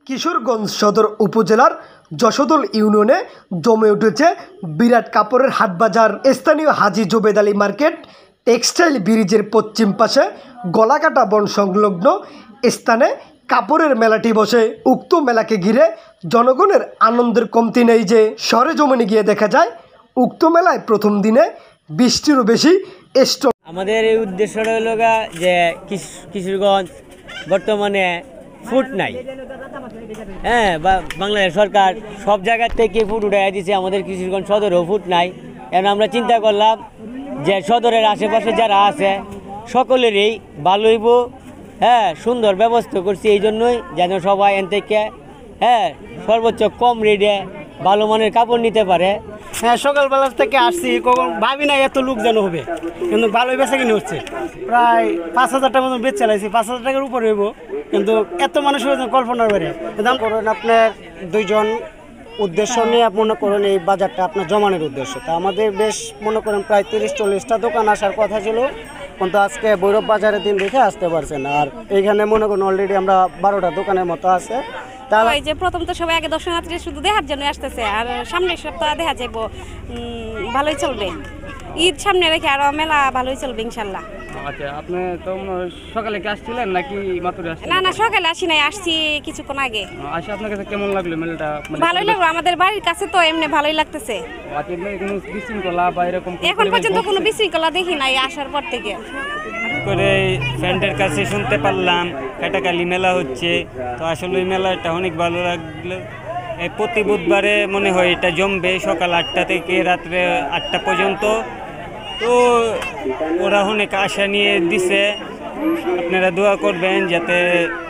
কিশোরগঞ্জ সদর উপজেলার যশোদল ইউনিয়নে জমে উঠেছে বিরাট কাপড়ের হাটবাজার। স্থানীয় হাজী জোবেদ আলী মার্কেট টেক্সটাইল ব্রিজের পশ্চিম পাশে গলাকাটা বন সংলগ্ন স্থানে কাপড়ের মেলাটি বসে। উক্ত মেলাকে ঘিরে জনগণের আনন্দের কমতি নেই যে সরেজমিনে গিয়ে দেখা যায় উক্ত মেলায় প্রথম দিনে 20টিরও বেশি স্টল। আমাদের এই উদ্দেশ্যটা হলো যে কিশোরগঞ্জ বর্তমানে ফুড নাই, হ্যাঁ, বা বাংলাদেশ সরকার সব জায়গার থেকে ফুড উঠাই দিয়েছে, আমাদের কিশোরগঞ্জ সদরেও ফুড নাই। এখন আমরা চিন্তা করলাম যে সদরের আশেপাশে যারা আছে সকলেরই ভালো হইব, হ্যাঁ, সুন্দর ব্যবস্থা করছি এই জন্যই যেন সবাই এন থেকে সর্বোচ্চ কম রেটে ভালো মানের কাপড় নিতে পারে। হ্যাঁ, সকালবেলা থেকে আসছি, কখন ভাবি না এত লোক যেন হবে, কিন্তু ভালোই বেচা কিনে হচ্ছে। প্রায় 5,000 টাকার মতন বেচ চালাইছি, 5,000 টাকার উপরে হইব, কিন্তু এত মানুষ হয়েছে কল্পনার বাইরে। দাম করেন আপনার দুইজন উদ্দেশ্য নিয়ে মনে করেন এই বাজারটা আপনার জমানোর উদ্দেশ্য। তা আমাদের বেশ মনে করেন প্রায় 30-40টা দোকান আসার কথা ছিল, কিন্তু আজকে ভৈরব বাজারের দিন দেখে আসতে পারছেন। আর এইখানে মনে করেন অলরেডি আমরা 12টা দোকানের মতো আছে। ওই যে প্রথম তো সবাই আগে দর্শনার্থী শুধু দেখার জন্য আসতেছে, আর সামনের সপ্তাহ দেখা যাবো ভালোই চলবে। ঈদ সামনে রেখে আরো মেলা ভালোই চলবে ইনশাল্লাহ। আচ্ছা, আপনি তো সকালে কি আসছিলেন নাকি মাত্র আসছিলেন? না, সকালে আসি নাই, আসছি কিছুক্ষণ আগে। আচ্ছা, আপনার কাছে কেমন লাগলো মেলাটা? ভালোই লাগলো, আমাদের বাড়ির কাছে তো এমনি ভালোই লাগতেছে। আচ্ছা, কোনো বিশৃঙ্খলা বা এরকম এখন পর্যন্ত কোনো বিশৃঙ্খলা দেখি নাই আসার পর থেকে। করে ফ্রেন্ডের কাছে শুনতে পারলাম কাটাকালি মেলা হচ্ছে, তো আসলে ওই মেলাটা অনেক ভালো লাগলো। প্রতি বুধবারে মনে হয় এটা জমবে সকাল 8টা থেকে রাত্রে 8টা পর্যন্ত। তো ওরা অনেক আশা নিয়ে দিছে, আপনারা দোয়া করবেন যাতে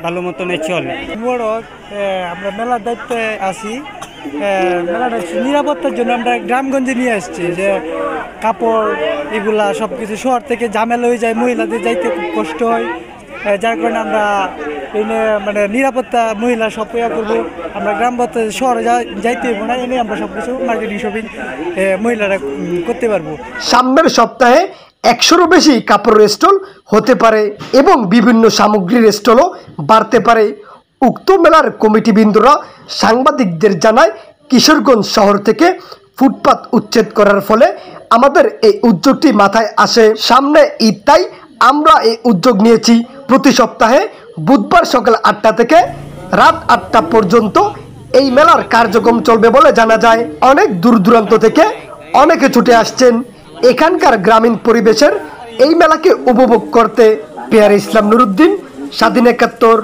ভালো মতনে চলে। আমরা মেলার দায়িত্বে আছি, মেলাটা নিরাপত্তার জন্য আমরা গ্রামগঞ্জে নিয়ে আসছি, যে কাপড় এগুলা সব কিছু শহর থেকে ঝামেলা হয়ে যায়, মহিলাদের যাইতে খুব কষ্ট হয়, যার কারণে আমরা মানে নিরাপত্তা মহিলা সব ইয়া করবো। আমরা গ্রামগঞ্জে শহরে যাইতে হইব না, এনে আমরা সব কিছু মার্কেটিং শপিং মহিলারা করতে পারবো। সামনের সপ্তাহে 100-এরও বেশি কাপড়ের স্টল হতে পারে এবং বিভিন্ন সামগ্রীর স্টলও বাড়তে পারে। উক্ত মেলার কমিটিবৃন্দরা সাংবাদিকদের জানায়, কিশোরগঞ্জ শহর থেকে ফুটপাত উচ্ছেদ করার ফলে আমাদের এই উদ্যোগটি মাথায় আসে। সামনে ঈদ, তাই আমরা এই উদ্যোগ নিয়েছি। প্রতি সপ্তাহে বুধবার সকাল 8টা থেকে রাত 8টা পর্যন্ত এই মেলার কার্যক্রম চলবে বলে জানা যায়। অনেক দূর দূরান্ত থেকে অনেকে ছুটে আসছেন এখানকার গ্রামীণ পরিবেশের এই মেলাকে উপভোগ করতে। পেয়ার ইসলাম নুরুদ্দিন, স্বাধীন 71।